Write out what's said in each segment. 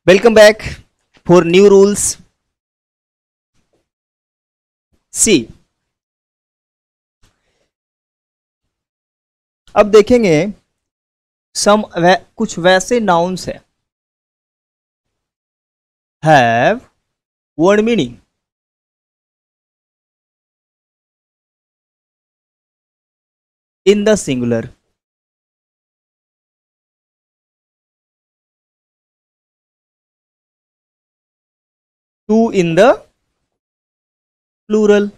Welcome back for new rules. See, अब देखेंगे कुछ वैसे नाउन्स है have one meaning in the singular, two in the plural.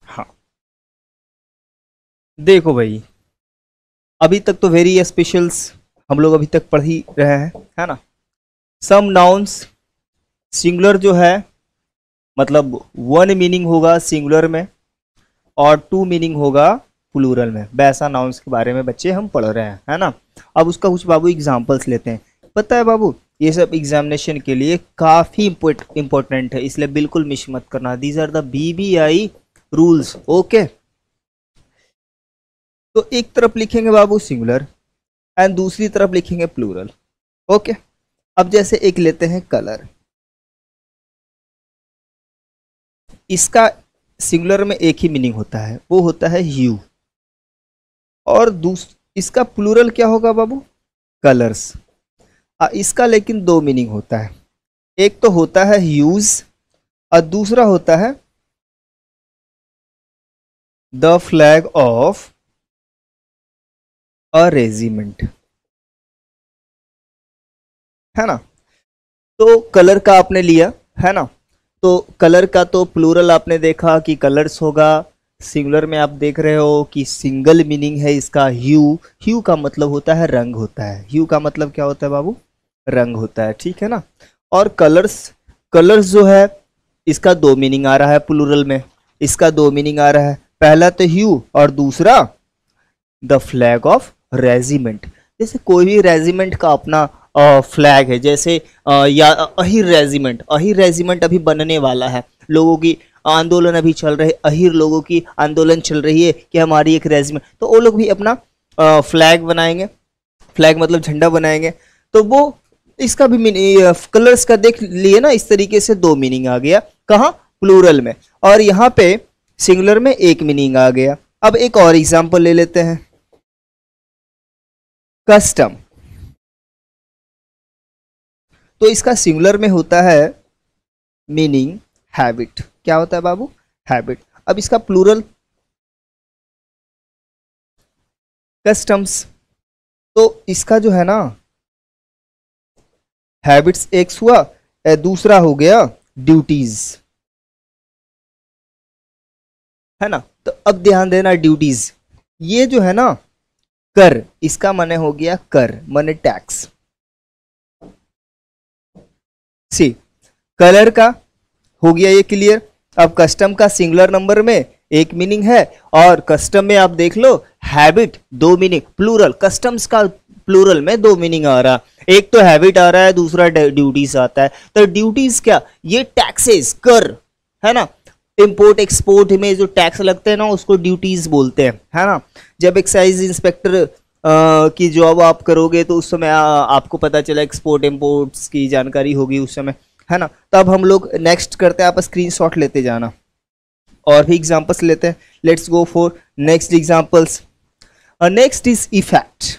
हाँ, देखो भाई, अभी तक तो वेरी स्पेशल्स हम लोग अभी तक पढ़ ही रहे हैं, है ना। सम नाउन्स सिंगुलर जो है मतलब वन मीनिंग होगा सिंगुलर में और टू मीनिंग होगा प्लूरल में। वैसा नाउन्स के बारे में बच्चे हम पढ़ रहे हैं, है ना। अब उसका कुछ बाबू एग्जांपल्स लेते हैं। पता है बाबू, ये सब एग्जामिनेशन के लिए काफ़ी इंपॉर्टेंट है, इसलिए बिल्कुल मिस मत करना। These are the BBI rules, okay. तो एक तरफ लिखेंगे बाबू सिंगुलर एंड दूसरी तरफ लिखेंगे प्लूरल, ओके। अब जैसे एक लेते हैं कलर, इसका सिंगुलर में एक ही मीनिंग होता है, वो होता है ह्यू। और इसका प्लूरल क्या होगा बाबू? कलर्स। इसका लेकिन दो मीनिंग होता है, एक तो होता है ह्यूज और दूसरा होता है the flag of a regiment, है ना। तो कलर का आपने लिया, है ना। तो कलर का तो प्लूरल आपने देखा कि कलर्स होगा, सिंगुलर में आप देख रहे हो कि सिंगल मीनिंग है इसका ह्यू। ह्यू का मतलब होता है रंग होता है, ह्यू का मतलब क्या होता है बाबू? रंग होता है, ठीक है ना। और कलर्स, कलर्स जो है इसका दो मीनिंग आ रहा है प्लूरल में, इसका दो मीनिंग आ रहा है, पहला तो ह्यू और दूसरा द फ्लैग ऑफ रेजिमेंट। जैसे कोई भी रेजिमेंट का अपना फ्लैग है, जैसे या अहिर रेजिमेंट, अहिर रेजिमेंट अभी बनने वाला है, लोगों की आंदोलन अभी चल रहे, अहिर लोगों की आंदोलन चल रही है कि हमारी एक रेजिमेंट, तो वो लोग भी अपना फ्लैग बनाएंगे, फ्लैग मतलब झंडा बनाएंगे। तो वो इसका भी मीनिंग कलर्स का देख लिए ना, इस तरीके से दो मीनिंग आ गया, कहाँ? प्लूरल में। और यहाँ पे सिंगुलर में एक मीनिंग आ गया। अब एक और एग्जांपल ले लेते हैं, कस्टम। तो इसका सिंगुलर में होता है मीनिंग हैबिट। क्या होता है बाबू? हैबिट। अब इसका प्लूरल कस्टम्स। तो इसका जो है ना हैबिट्स एक हुआ, दूसरा हो गया ड्यूटीज, है ना। तो अब ध्यान देना, ड्यूटीज ये जो है ना कर, इसका माने हो गया कर माने टैक्स। सी, कलर का हो गया ये क्लियर। अब कस्टम का सिंगुलर नंबर में एक मीनिंग है और कस्टम में आप देख लो हैबिट दो मीनिंग, प्लूरल कस्टम्स का प्लूरल में दो मीनिंग आ रहा, एक तो हैबिट आ रहा है, दूसरा ड्यूटीज आता है। तो ड्यूटीज क्या? ये टैक्सेस, कर, है ना। इंपोर्ट एक्सपोर्ट में जो टैक्स लगते हैं ना उसको ड्यूटीज बोलते हैं, है ना। जब एक्साइज इंस्पेक्टर की जॉब आप करोगे तो उस समय आपको पता चला एक्सपोर्ट इंपोर्ट्स की जानकारी होगी उस समय, है ना। तब हम लोग नेक्स्ट करते हैं, आप स्क्रीनशॉट लेते जाना और भी एग्जांपल्स लेते हैं। Let's go for next examples. Next is effect.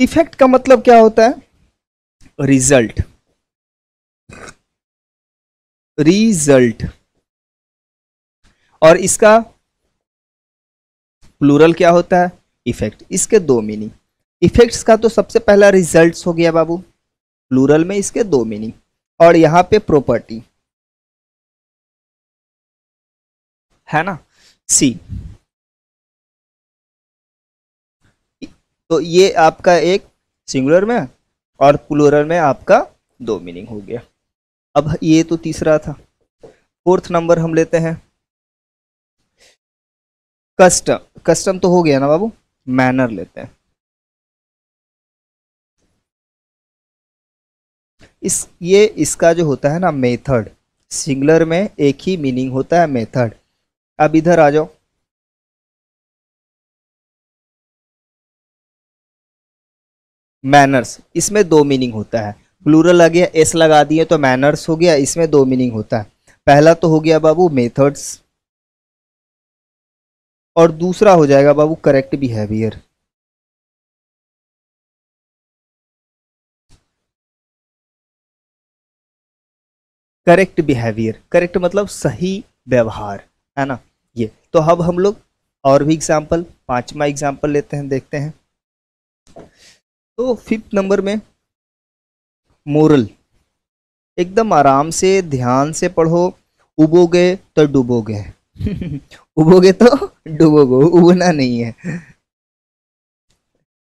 Effect का मतलब क्या होता है? Result, result. और इसका प्लूरल क्या होता है? इफेक्ट। इसके दो मीनिंग, इफेक्ट्स का तो सबसे पहला रिजल्ट्स हो गया बाबू, प्लूरल में इसके दो मीनिंग। और यहां पे प्रॉपर्टी, है ना। सी, तो ये आपका एक सिंगुलर में और प्लूरल में आपका दो मीनिंग हो गया। अब ये तो तीसरा था, फोर्थ नंबर हम लेते हैं कस्टम। कस्टम तो हो गया ना बाबू, मैनर लेते हैं। ये इसका जो होता है ना मेथड, सिंगुलर में एक ही मीनिंग होता है मेथड। अब इधर आ जाओ, मैनर्स, इसमें दो मीनिंग होता है। प्लूरल आ गया, एस लगा दिए तो मैनर्स हो गया, इसमें दो मीनिंग होता है। पहला तो हो गया बाबू मेथड्स, और दूसरा हो जाएगा बाबू correct behaviour. Correct behaviour, correct मतलब सही व्यवहार, है ना। ये तो अब हम लोग और भी एग्जाम्पल, पांचवा एग्जाम्पल लेते हैं, देखते हैं। तो फिफ्थ नंबर में मोरल, एकदम आराम से ध्यान से पढ़ो। उबोगे तो डूबोगे। उबोगे तो डूबोगे, उबना नहीं है।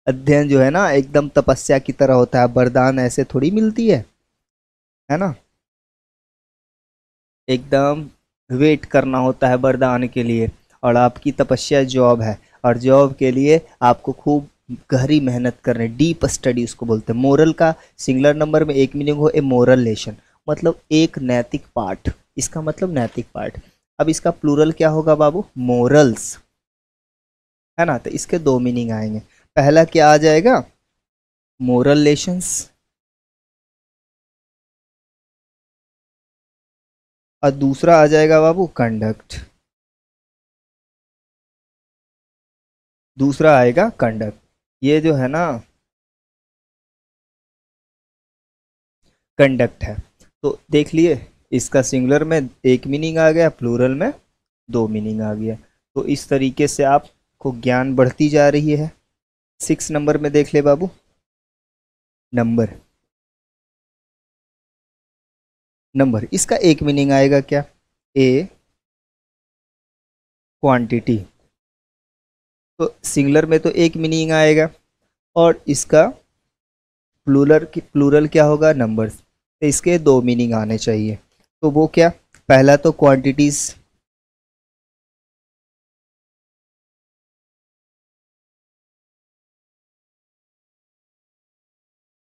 अध्ययन जो है ना एकदम तपस्या की तरह होता है, वरदान ऐसे थोड़ी मिलती है ना। एकदम वेट करना होता है वरदान के लिए, और आपकी तपस्या जॉब है, और जॉब के लिए आपको खूब गहरी मेहनत करनी, डीप स्टडी उसको बोलते हैं। मोरल का सिंगुलर नंबर में एक मीनिंग हो, ए मोरल लेसन, मतलब एक नैतिक पाठ, इसका मतलब नैतिक पाठ। अब इसका प्लूरल क्या होगा बाबू, मोरल्स, है ना। तो इसके दो मीनिंग आएंगे। पहला क्या आ जाएगा, मोरल लेशंस, और दूसरा आ जाएगा बाबू कंडक्ट, दूसरा आएगा कंडक्ट। ये जो है ना कंडक्ट है। तो देख लिए, इसका सिंगुलर में एक मीनिंग आ गया, प्लूरल में दो मीनिंग आ गया। तो इस तरीके से आपको ज्ञान बढ़ती जा रही है। सिक्स नंबर में देख ले बाबू, नंबर, नंबर इसका एक मीनिंग आएगा क्या, ए क्वांटिटी। तो सिंगुलर में तो एक मीनिंग आएगा, और इसका प्लूरल क्या होगा, नंबर्स। तो इसके दो मीनिंग आने चाहिए। तो वो क्या, पहला तो क्वांटिटीज,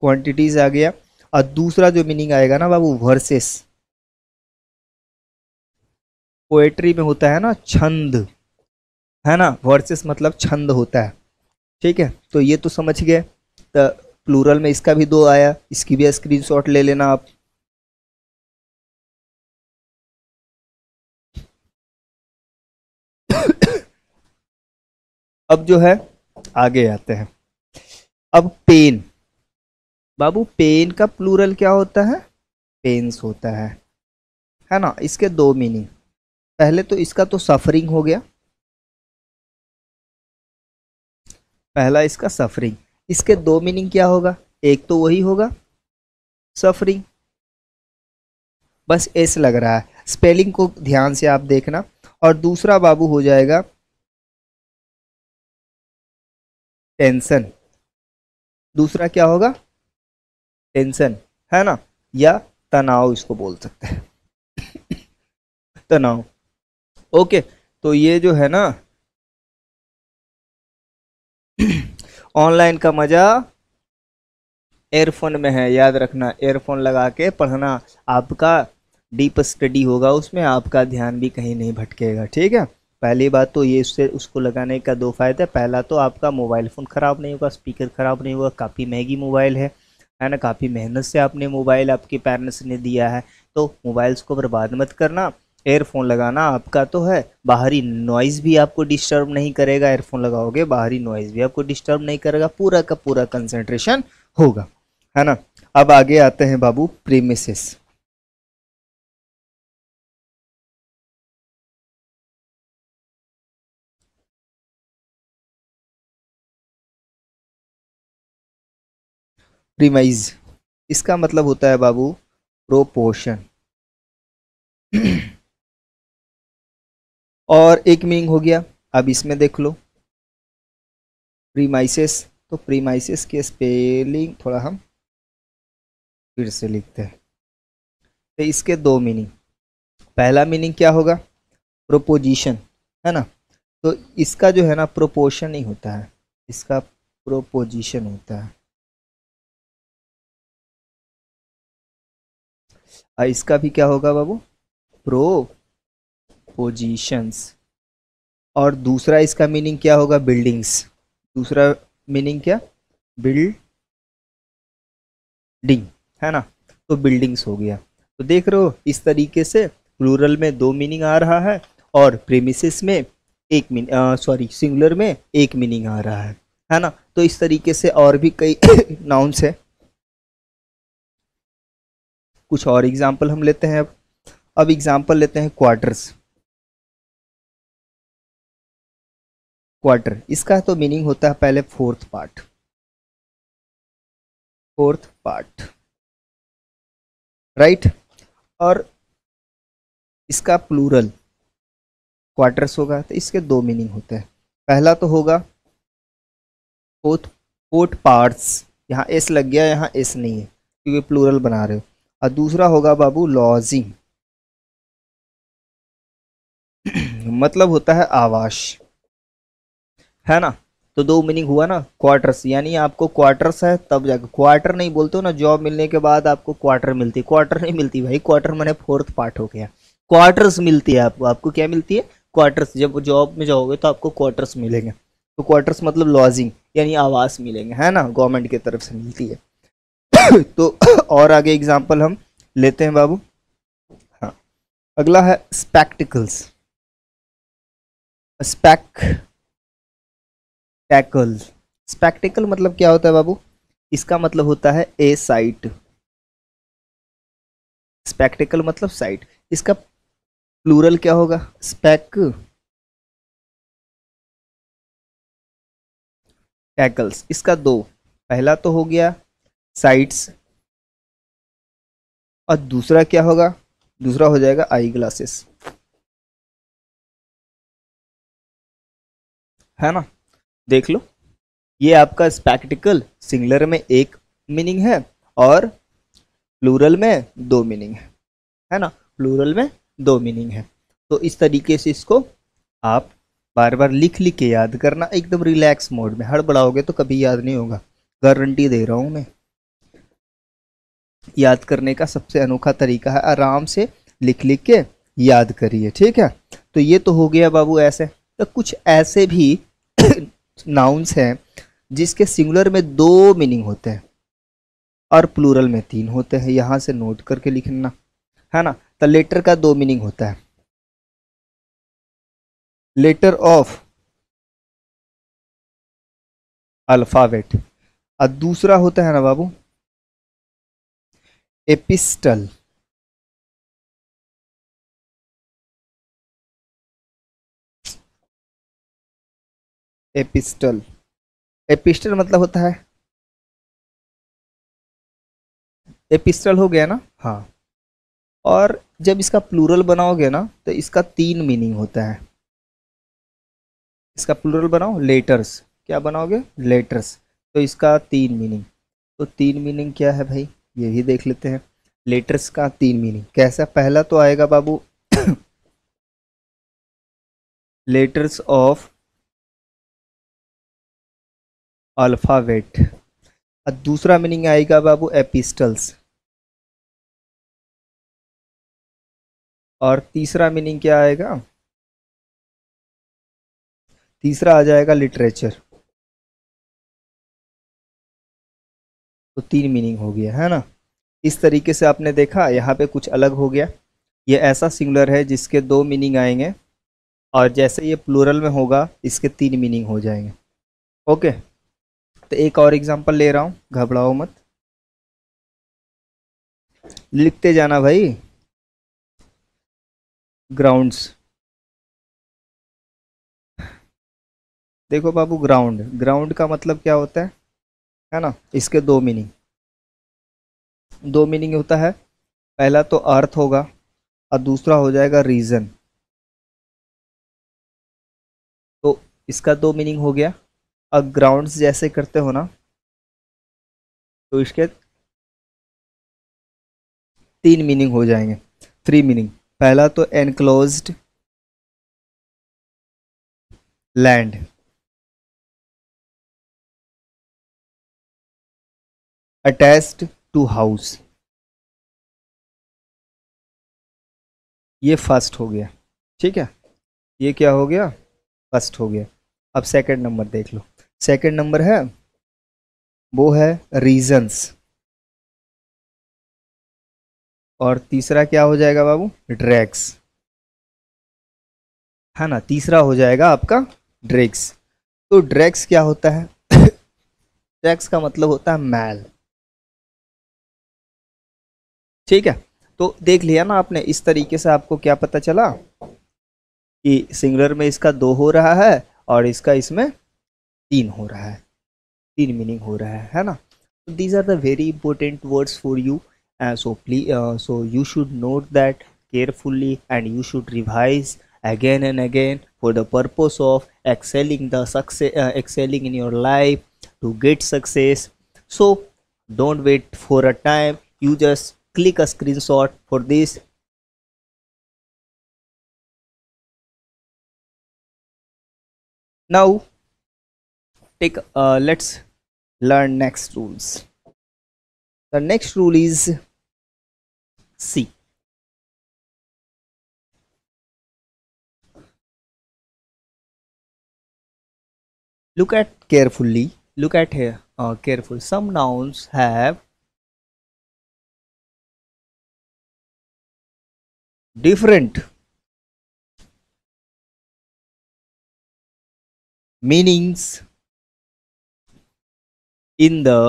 क्वांटिटीज आ गया। और दूसरा जो मीनिंग आएगा ना बाबू, वर्सेस, पोएट्री में होता है ना छंद, है ना, वर्सेस मतलब छंद होता है। ठीक है, तो ये तो समझ गए। तो प्लूरल में इसका भी दो आया, इसकी भी स्क्रीनशॉट ले लेना आप। अब जो है आगे आते हैं। अब पेन, बाबू पेन का प्लूरल क्या होता है, पेन्स होता है ना। इसके दो मीनिंग, पहले तो इसका तो सफरिंग हो गया, पहला इसका सफरिंग। इसके दो मीनिंग क्या होगा, एक तो वही होगा सफरिंग, बस एस लग रहा है, स्पेलिंग को ध्यान से आप देखना। और दूसरा बाबू हो जाएगा टेंशन, दूसरा क्या होगा, टेंशन, है ना, या तनाव इसको बोल सकते हैं। तनाव। ओके, तो ये जो है ना ऑनलाइन का मजा एयरफोन में है, याद रखना, एयरफोन लगा के पढ़ना, आपका डीप स्टडी होगा उसमें, आपका ध्यान भी कहीं नहीं भटकेगा। ठीक है, पहली बात तो ये, उससे उसको लगाने का दो फायदा, पहला तो आपका मोबाइल फ़ोन ख़राब नहीं होगा, स्पीकर ख़राब नहीं होगा, काफ़ी महंगी मोबाइल है ना, काफ़ी मेहनत से आपने मोबाइल आपके पेरेंट्स ने दिया है, तो मोबाइल्स को बर्बाद मत करना। एयरफोन लगाना आपका तो है, बाहरी नॉइज़ भी आपको डिस्टर्ब नहीं करेगा, एयरफोन लगाओगे बाहरी नॉइज़ भी आपको डिस्टर्ब नहीं करेगा, पूरा का पूरा कंसंट्रेशन होगा, है ना। अब आगे आते हैं बाबू प्रीमिसेस। प्रीमाइज, इसका मतलब होता है बाबू प्रोपोर्शन। और एक मीनिंग हो गया, अब इसमें देख लो प्रीमाइसेस। तो प्रीमाइसेस के स्पेलिंग थोड़ा हम फिर से लिखते हैं। तो इसके दो मीनिंग, पहला मीनिंग क्या होगा, प्रोपोजिशन, है ना। तो इसका जो है ना प्रोपोर्शन नहीं होता है, इसका प्रोपोजिशन होता है। और इसका भी क्या होगा बाबू, प्रोपोजिशंस। और दूसरा इसका मीनिंग क्या होगा, बिल्डिंग्स, दूसरा मीनिंग क्या, बिल्ड है ना, तो बिल्डिंग्स हो गया। तो देख रहे हो इस तरीके से प्लूरल में दो मीनिंग आ रहा है और प्रीमिसेस में एक मीनिंग, सिंगुलर में एक मीनिंग आ रहा है ना। तो इस तरीके से और भी कई नाउन्स है। कुछ और एग्जाम्पल हम लेते हैं। अब एग्जाम्पल लेते हैं क्वार्टर्स। क्वार्टर, इसका तो मीनिंग होता है पहले fourth part, fourth part, right. और इसका प्लूरल क्वार्टर्स होगा, तो इसके दो मीनिंग होते हैं। पहला तो होगा फोर्थ, फोर्थ पार्ट्स, यहाँ एस लग गया, यहाँ एस नहीं है क्योंकि प्लूरल बना रहे हो। और दूसरा होगा बाबू लॉजिंग, मतलब होता है आवास, है ना। तो दो मीनिंग हुआ ना, क्वार्टर्स, यानी आपको क्वार्टर्स है तब जाकर, क्वार्टर नहीं बोलते हो ना, जॉब मिलने के बाद आपको क्वार्टर मिलती है, क्वार्टर नहीं मिलती भाई, क्वार्टर मैंने फोर्थ पार्ट हो गया। क्वार्टर्स मिलती है आपको, आपको क्या मिलती है, क्वार्टर्स। जब जॉब में जाओगे तो आपको क्वार्टर्स मिलेंगे। तो क्वार्टर्स मतलब लॉजिंग, यानी आवास मिलेंगे, है ना, गवर्नमेंट की तरफ से मिलती है। तो और आगे एग्जाम्पल हम लेते हैं बाबू। हाँ, अगला है स्पेक्टिकल्स। स्पेक्टैकल, स्पेक्टिकल मतलब क्या होता है बाबू, इसका मतलब होता है ए साइट। स्पेक्टिकल मतलब साइट, इसका प्लूरल क्या होगा, स्पेक्टैकल्स। इसका दो, पहला तो हो गया साइट्स, और दूसरा क्या होगा, दूसरा हो जाएगा आई ग्लासेस, है ना। देख लो, ये आपका स्पेक्टिकल सिंगुलर में एक मीनिंग है और प्लूरल में दो मीनिंग है ना, प्लूरल में दो मीनिंग है। तो इस तरीके से इसको आप बार बार लिख लिख के याद करना, एकदम रिलैक्स मोड में, हड़बड़ाओगे तो कभी याद नहीं होगा, गारंटी दे रहा हूं मैं। याद करने का सबसे अनोखा तरीका है, आराम से लिख लिख के याद करिए, ठीक है। तो ये तो हो गया बाबू ऐसे। तो कुछ ऐसे भी नाउन्स हैं जिसके सिंगुलर में दो मीनिंग होते हैं और प्लूरल में तीन होते हैं, यहां से नोट करके लिखना, है ना। तो लेटर का दो मीनिंग होता है, लेटर ऑफ अल्फाबेट, और दूसरा होता है ना बाबू एपिस्टल। एपिस्टल, एपिस्टल मतलब होता है, एपिस्टल हो गया ना, हाँ। और जब इसका प्लूरल बनाओगे ना तो इसका तीन मीनिंग होता है। इसका प्लूरल बनाओ लेटर्स, क्या बनाओगे, लेटर्स, तो इसका तीन मीनिंग। तो तीन मीनिंग क्या है भाई, ये भी देख लेते हैं। लेटर्स का तीन मीनिंग कैसा, पहला तो आएगा बाबू लेटर्स ऑफ अल्फाबेट, और दूसरा मीनिंग आएगा बाबू एपिस्टल्स, और तीसरा मीनिंग क्या आएगा, तीसरा आ जाएगा लिटरेचर। तो तीन मीनिंग हो गया, है ना। इस तरीके से आपने देखा, यहाँ पे कुछ अलग हो गया। ये ऐसा सिंगुलर है जिसके दो मीनिंग आएंगे, और जैसे ये प्लूरल में होगा इसके तीन मीनिंग हो जाएंगे। ओके, तो एक और एग्जांपल ले रहा हूँ, घबराओ मत, लिखते जाना भाई। ग्राउंड्स, देखो बाबू, ग्राउंड, ग्राउंड का मतलब क्या होता है ना। इसके दो मीनिंग, दो मीनिंग होता है। पहला तो अर्थ होगा और दूसरा हो जाएगा रीजन। तो इसका दो मीनिंग हो गया। अब ग्राउंड्स जैसे करते हो ना, तो इसके तीन मीनिंग हो जाएंगे, थ्री मीनिंग। पहला तो enclosed land, attached to house, ये फर्स्ट हो गया, ठीक है। ये क्या हो गया, फर्स्ट हो गया। अब सेकंड नंबर देख लो, सेकंड नंबर है वो है रीजंस। और तीसरा क्या हो जाएगा बाबू, ड्रैग्स, है ना, तीसरा हो जाएगा आपका ड्रैग्स। तो ड्रैग्स क्या होता है? ड्रैग्स का मतलब होता है मैल। ठीक है, तो देख लिया ना आपने, इस तरीके से आपको क्या पता चला कि सिंगुलर में इसका दो हो रहा है और इसका इसमें तीन हो रहा है, तीन मीनिंग हो रहा है ना। These are the very important words for you, so please so you should note that carefully and you should revise again and again for the purpose of excelling the success, excelling in your life to get success. So don't wait for a time, you just click a screenshot for this. Now take let's learn next rules. The next rule is C. Look at carefully. Look at here. Careful. Some nouns have different meanings in the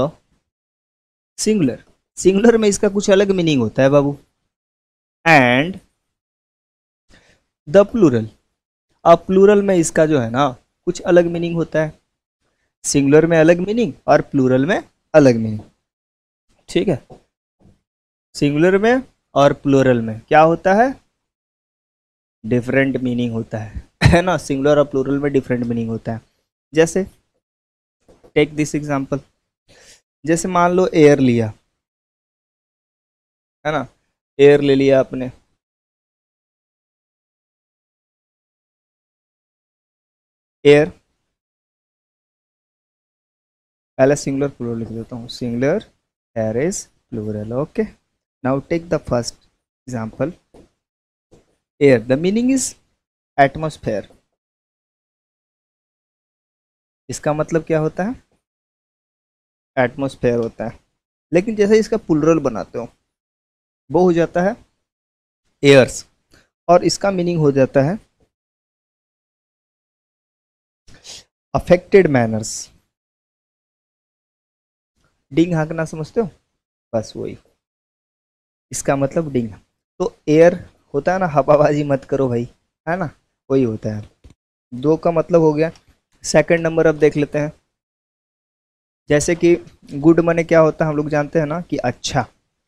singular. Singular में इसका कुछ अलग meaning होता है बाबू, and the plural, अब plural में इसका जो है ना कुछ अलग मीनिंग होता है। सिंगुलर में अलग मीनिंग और प्लूरल में अलग मीनिंग। ठीक है, सिंगुलर में और प्लूरल में क्या होता है, डिफरेंट मीनिंग होता है ना। सिंगुलर और प्लूरल में डिफरेंट मीनिंग होता है। जैसे टेक दिस एग्जांपल, जैसे मान लो एयर लिया, है ना, एयर ले लिया आपने, एयर, पहले सिंगुलर प्लूरल लिख देता हूँ, singular air is plural. Okay, now take the first example, air, the meaning is atmosphere. इसका मतलब क्या होता है, एटमॉस्फेयर होता है। लेकिन जैसे इसका प्लूरल बनाते हो वो हो जाता है एयर्स, और इसका मीनिंग हो जाता है अफेक्टेड मैनर्स। डिंग हाँकना समझते हो, बस वही, इसका मतलब डिंग। तो एयर होता है ना, हवाबाजी मत करो भाई, है ना, वही होता है। दो का मतलब हो गया। सेकंड नंबर अब देख लेते हैं, जैसे कि गुड मने क्या होता है, हम लोग जानते हैं ना कि अच्छा,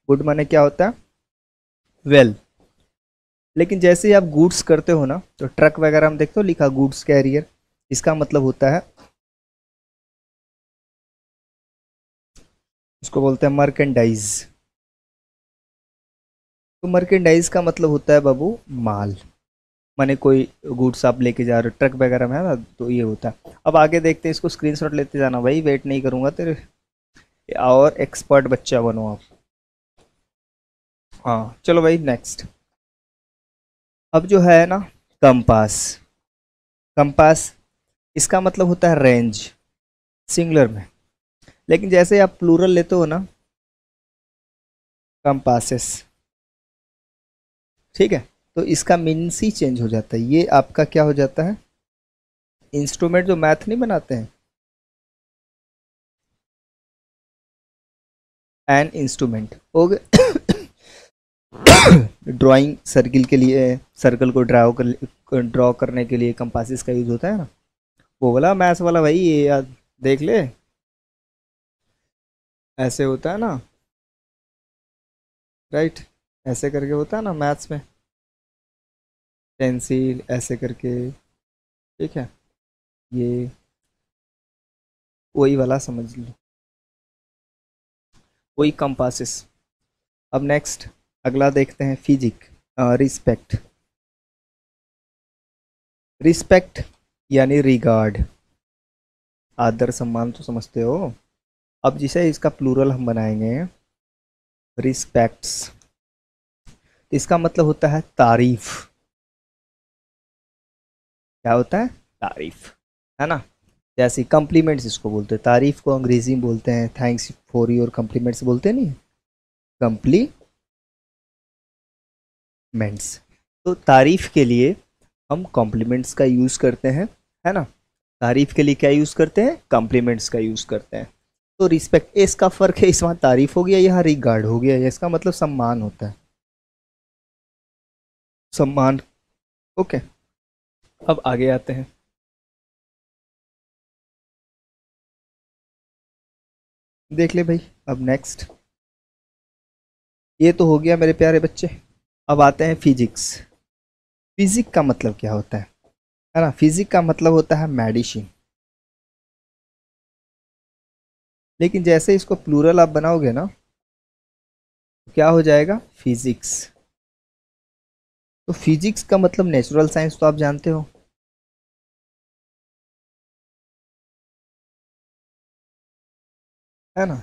गुड मने क्या होता है, वेल। लेकिन जैसे ही आप गुड्स करते हो ना, तो ट्रक वगैरह में देखते हो लिखा गुड्स कैरियर, इसका मतलब होता है, उसको बोलते हैं मर्केंडाइज। तो मर्केंडाइज का मतलब होता है बाबू माल, माने कोई गुड्स आप लेके जा रहे हो ट्रक वगैरह में, है ना, तो ये होता है। अब आगे देखते हैं, इसको स्क्रीनशॉट लेते जाना भाई, वेट नहीं करूंगा तेरे, और एक्सपर्ट बच्चा बनो आप। हाँ चलो भाई नेक्स्ट। अब जो है ना कंपास, कंपास इसका मतलब होता है रेंज, सिंगुलर में। लेकिन जैसे आप प्लूरल लेते हो ना, कंपासेस, ठीक है, तो इसका मीन्स ही चेंज हो जाता है। ये आपका क्या हो जाता है, इंस्ट्रूमेंट जो मैथ नहीं बनाते हैं, एन इंस्ट्रूमेंट हो गए। ड्राइंग सर्किल के लिए, सर्कल को ड्रॉ करने के लिए कंपासेस का यूज होता है ना, वो वाला मैथ्स वाला भाई, ये याद देख ले, ऐसे होता है ना, राइट, ऐसे करके होता है ना मैथ्स में, पेंसिल ऐसे करके, ठीक है, ये वही वाला समझ लो, वही कंपासेस। अब नेक्स्ट अगला देखते हैं, फिजिक, रिस्पेक्ट, रिस्पेक्ट यानी रिगार्ड, आदर सम्मान तो समझते हो। अब जिसे इसका प्लूरल हम बनाएंगे रिस्पेक्ट्स, इसका मतलब होता है तारीफ। क्या होता है, तारीफ, है ना। जैसे कॉम्प्लीमेंट्स इसको बोलते हैं, तारीफ को अंग्रेजी में बोलते हैं थैंक्स फॉर योर कॉम्प्लीमेंट्स, बोलते नहीं, कम्प्लीमेंट्स। मेंट्स। तो तारीफ के लिए हम कॉम्प्लीमेंट्स का यूज करते हैं, है ना। तारीफ के लिए क्या यूज करते हैं, कॉम्प्लीमेंट्स का यूज करते हैं। तो रिस्पेक्ट, इसका फर्क है, इस वहाँ तारीफ हो गया, यहाँ रिगार्ड हो गया, इसका मतलब सम्मान होता है, सम्मान। ओके, अब आगे आते हैं। देख ले भाई, अब नेक्स्ट, ये तो हो गया मेरे प्यारे बच्चे। अब आते हैं फिजिक्स। फिजिक का मतलब क्या होता है ना। फिजिक का मतलब होता है मेडिसिन। लेकिन जैसे इसको प्लूरल आप बनाओगे ना, तो क्या हो जाएगा, फिजिक्स। तो फिजिक्स का मतलब नेचुरल साइंस तो आप जानते हो, है ना,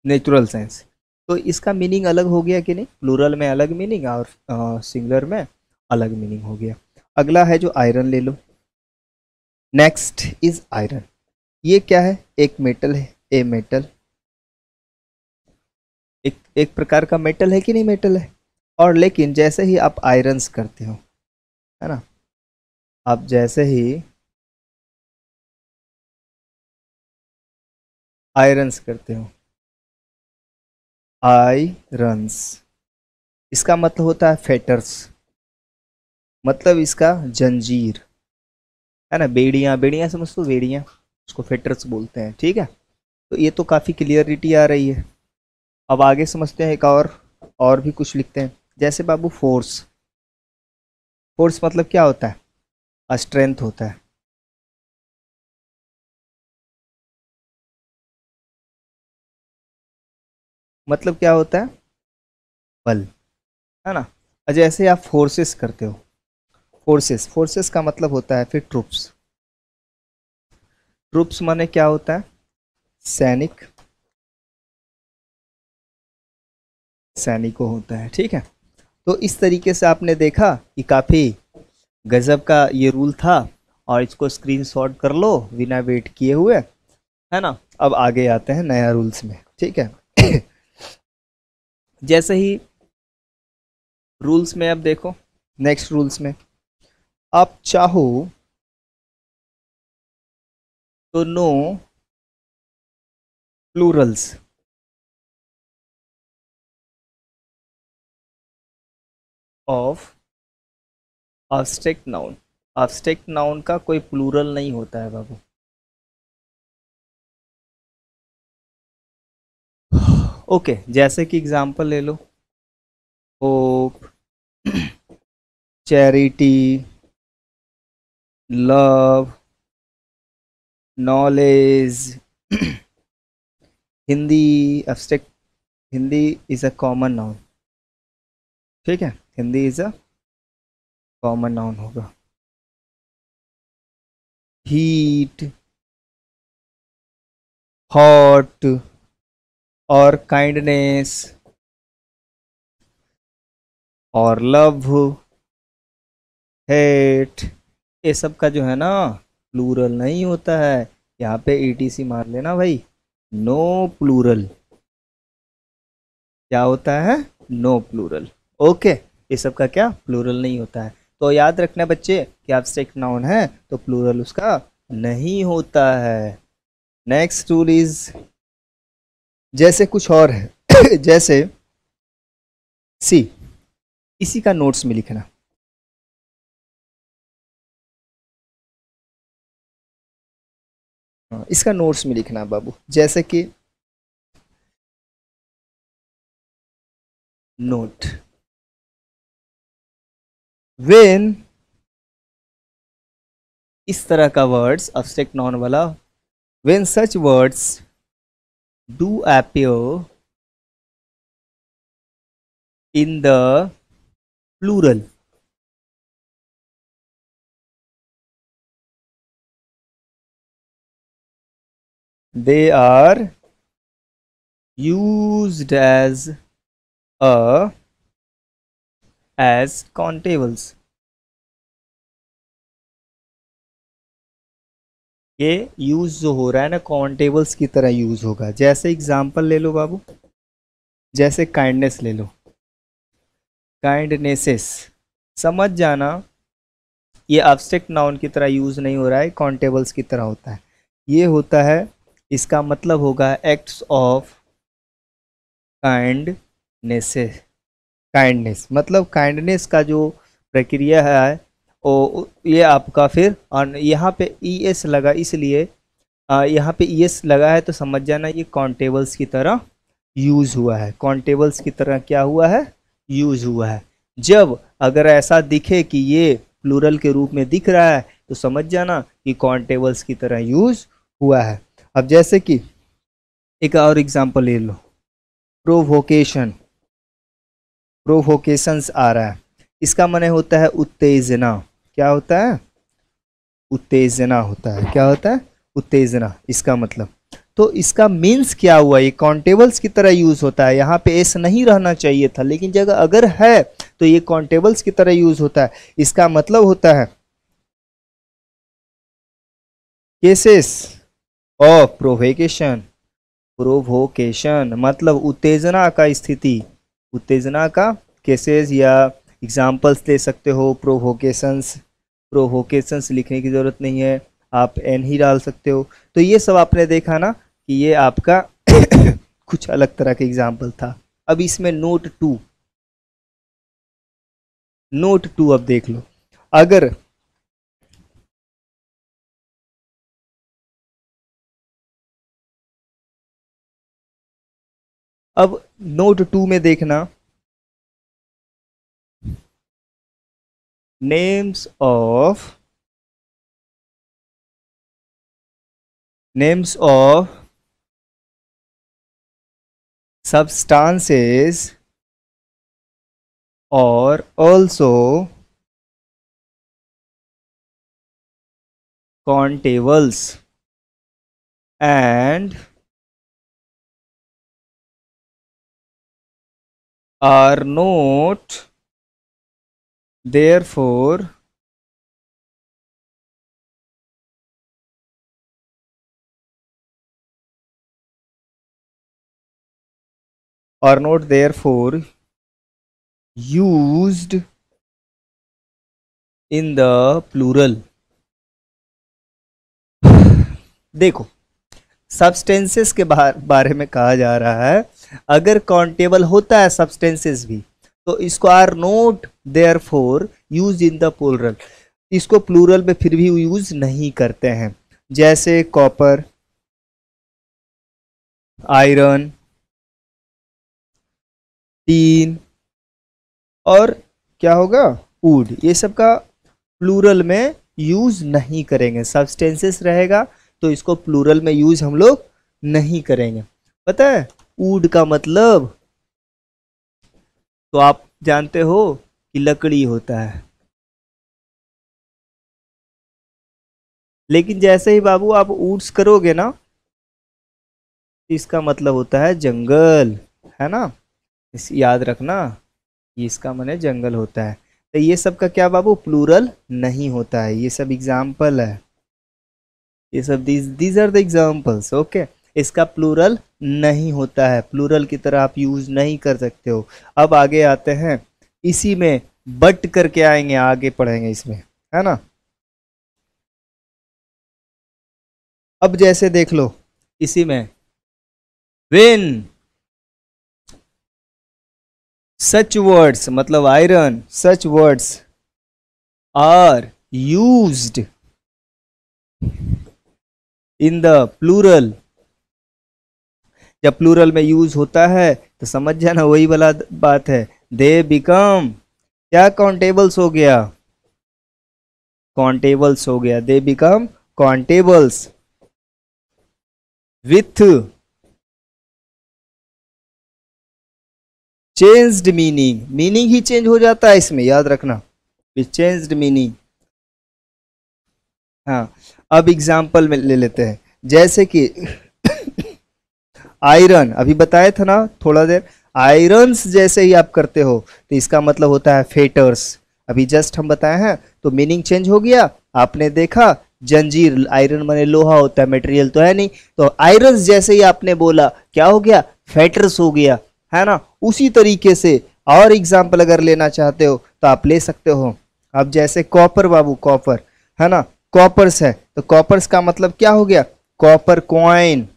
नेचुरल साइंस। तो इसका मीनिंग अलग हो गया कि नहीं, प्लूरल में अलग मीनिंग और सिंगुलर में अलग मीनिंग हो गया। अगला है जो आयरन ले लो। Next is iron. ये क्या है, एक मेटल है, ए मेटल, एक एक प्रकार का मेटल है कि नहीं, मेटल है। और लेकिन जैसे ही आप आयरन्स करते हो, है ना, आप जैसे ही आयरन्स करते हो, आयरन्स, इसका मतलब होता है फेटर्स, मतलब इसका जंजीर, है ना। बेड़ियां, बेड़ियां समझ तो, बेड़ियां, उसको फेटर्स बोलते हैं, ठीक है। तो ये तो काफ़ी क्लियरिटी आ रही है। अब आगे समझते हैं एक और भी कुछ लिखते हैं। जैसे बाबू फोर्स, फोर्स मतलब क्या होता है, स्ट्रेंथ होता है। मतलब क्या होता है, बल, है ना। और जैसे आप फोर्सेस करते हो, फोर्सेस, फोर्सेस का मतलब होता है फिर ट्रुप्स। ट्रुप्स माने क्या होता है, सैनिक, सैनिकों होता है, ठीक है। तो इस तरीके से आपने देखा कि काफ़ी गजब का ये रूल था, और इसको स्क्रीनशॉट कर लो बिना वेट किए हुए, है ना। अब आगे आते हैं नया रूल्स में, ठीक है। जैसे ही रूल्स में अब देखो, नेक्स्ट रूल्स में आप चाहो तो no plurals of abstract noun. abstract noun का कोई प्लूरल नहीं होता है बाबू। ओके, जैसे कि एग्जांपल ले लो, hope, charity, love, knowledge. Hindi abstract, Hindi is a common noun, ठीक है, Hindi is a common noun होगा। हीट, हॉट, और काइंडनेस, और लव, हेट, ये सब का जो है ना, प्लूरल नहीं होता है। यहाँ पे ईटीसी मार लेना भाई, नो प्लूरल। क्या होता है, नो प्लूरल। ओके, ये सब का क्या, प्लूरल नहीं होता है। तो याद रखना बच्चे कि एब्स्ट्रैक्ट नाउन है तो प्लूरल उसका नहीं होता है। नेक्स्ट रूल इज, जैसे कुछ और है, जैसे सी, इसी का नोट्स में लिखना। इसका नोट्स में लिखना बाबू, जैसे कि नोट, व्हेन, इस तरह का वर्ड्स एब्स्ट्रैक्ट नाउन वाला, when such words do appear in the plural, they are used a as countables। ये यूज जो हो रहा है ना, काउंटेबल्स की तरह यूज होगा। जैसे एग्जांपल ले लो बाबू, जैसे काइंडनेस ले लो, काइंडनेसेस, समझ जाना ये एब्स्ट्रैक्ट नाउन की तरह यूज नहीं हो रहा है, काउंटेबल्स की तरह होता है। ये होता है, इसका मतलब होगा एक्ट्स ऑफ काइंडनेसेस। काइंडनेस मतलब काइंडनेस का जो प्रक्रिया है वो ये आपका फिर, और यहाँ पे ई एस लगा इसलिए यहाँ पे ई एस लगा है तो समझ जाना ये काउंटेबल्स की तरह यूज हुआ है। काउंटेबल्स की तरह क्या हुआ है, यूज हुआ है। जब अगर ऐसा दिखे कि ये प्लूरल के रूप में दिख रहा है तो समझ जाना कि काउंटेबल्स की तरह यूज हुआ है। अब जैसे कि एक और एग्जांपल ले लो, प्रोवोकेशन, प्रोवोकेशंस आ रहा है, इसका माने होता है उत्तेजना। क्या होता है, उत्तेजना होता है। क्या होता है, उत्तेजना, इसका मतलब। तो इसका मीन्स क्या हुआ, ये काउंटेबल्स की तरह यूज होता है। यहाँ पे एस नहीं रहना चाहिए था, लेकिन जगह अगर है तो ये काउंटेबल्स की तरह यूज होता है। इसका मतलब होता है केसेस ऑफ प्रोवोकेशन। प्रोवोकेशन मतलब उत्तेजना का स्थिति, उत्तेजना का केसेस, या एग्जाम्पल्स ले सकते हो प्रोवोकेशंस। प्रोवोकेशंस लिखने की जरूरत नहीं है, आप एन ही डाल सकते हो। तो ये सब आपने देखा ना कि ये आपका कुछ अलग तरह का एग्जाम्पल था। अब इसमें नोट टू, नोट टू अब देख लो। अगर अब नोट टू में देखना, names of substances or also countables and are not therefore used in the plural। देखो सब्सटेंसेस के बारे में कहा जा रहा है, अगर काउंटेबल होता है सब्सटेंसेस भी तो इसको are not therefore use in the plural, इसको प्लूरल में फिर भी यूज नहीं करते हैं। जैसे कॉपर, आयरन, टीन और क्या होगा, वुड, ये सब का प्लूरल में यूज नहीं करेंगे। सब्सटेंसेस रहेगा तो इसको प्लूरल में यूज हम लोग नहीं करेंगे। पता है वुड का मतलब तो आप जानते हो कि लकड़ी होता है, लेकिन जैसे ही बाबू आप वुड्स करोगे ना, इसका मतलब होता है जंगल, है ना, इस याद रखना, इसका माने जंगल होता है। तो ये सब का क्या बाबू प्लूरल नहीं होता है, ये सब एग्जाम्पल है, ये सब these are the examples. Okay, इसका प्लूरल नहीं होता है, प्लूरल की तरह आप यूज नहीं कर सकते हो। अब आगे आते हैं, इसी में बट करके आएंगे, आगे पढ़ेंगे इसमें, है ना। अब जैसे देख लो इसी में, व्हेन सच वर्ड्स मतलब iron, such words are used in the plural, जब प्लूरल में यूज होता है तो समझ जाना वही वाला बात है, दे बिकम, क्या काउंटेबल्स हो गया, काउंटेबल्स हो गया, they become countables with changed meaning, meaning he change हो जाता है इसमें, याद रखना, विथ चेंज्ड मीनिंग। हाँ, अब एग्जाम्पल में ले लेते हैं, जैसे कि आयरन, अभी बताया था ना थोड़ा देर, आयरन्स जैसे ही आप करते हो तो इसका मतलब होता है फेटर्स, अभी जस्ट हम बताए हैं, तो मीनिंग चेंज हो गया। आपने देखा जंजीर, आयरन माने लोहा होता है, मटेरियल तो है नहीं, तो आयरन्स जैसे ही आपने बोला क्या हो गया, फेटर्स हो गया, है ना। उसी तरीके से और एग्जाम्पल अगर लेना चाहते हो तो आप ले सकते हो। अब जैसे कॉपर बाबू, कॉपर है ना, कॉपर्स है, तो कॉपर्स का मतलब क्या हो गया, कॉपर कॉइन।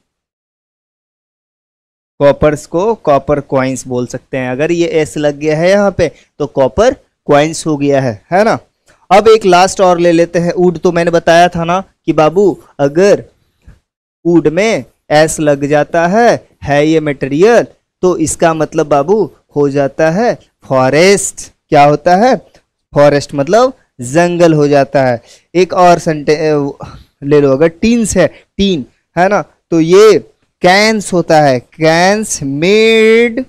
कॉपर्स को कॉपर कॉइन्स बोल सकते हैं। अगर ये एस लग गया है यहाँ पे तो कॉपर कॉइन्स हो गया है ना। अब एक लास्ट और ले लेते हैं, वुड। तो मैंने बताया था ना कि बाबू अगर वुड में एस लग जाता है ये मटेरियल, तो इसका मतलब बाबू हो जाता है फॉरेस्ट। क्या होता है, फॉरेस्ट मतलब जंगल हो जाता है। एक और ले लो, अगर टीन्स है, टीन है ना, तो ये कैंस होता है, कैंस मेड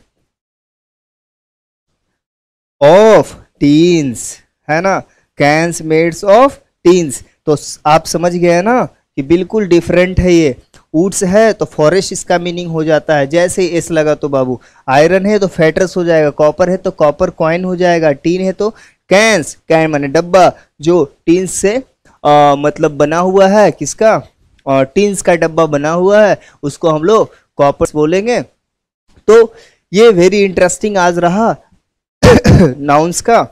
ऑफ टीन्स, है ना, कैंस मेड्स ऑफ टीन्स। तो आप समझ गए ना कि बिल्कुल डिफरेंट है ये। वुड्स है तो फॉरेस्ट इसका मीनिंग हो जाता है, जैसे ही एस लगा तो बाबू, आयरन है तो फेटर्स हो जाएगा, कॉपर है तो कॉपर कॉइन हो जाएगा, टीन है तो कैंस, कैन माने डब्बा, जो टीन से मतलब बना हुआ है, किसका, और टीन्स का डब्बा बना हुआ है, उसको हम लोग कॉपर्स बोलेंगे। तो ये वेरी इंटरेस्टिंग आज रहा नाउन्स का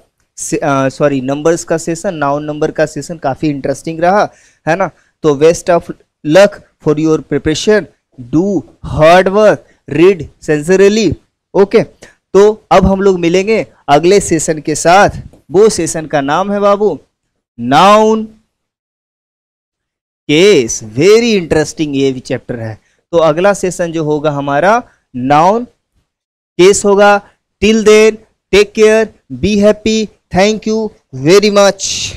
सॉरी नंबर्स का सेशन, नाउन नंबर का सेशन काफी इंटरेस्टिंग रहा, है ना। तो best of luck for your preparation, do hard work, read sincerely. Okay, तो अब हम लोग मिलेंगे अगले सेशन के साथ। वो सेशन का नाम है बाबू नाउन केस। वेरी इंटरेस्टिंग ये भी चैप्टर है। तो अगला सेशन जो होगा हमारा नाउन केस होगा। Till then take care, be happy, thank you very much.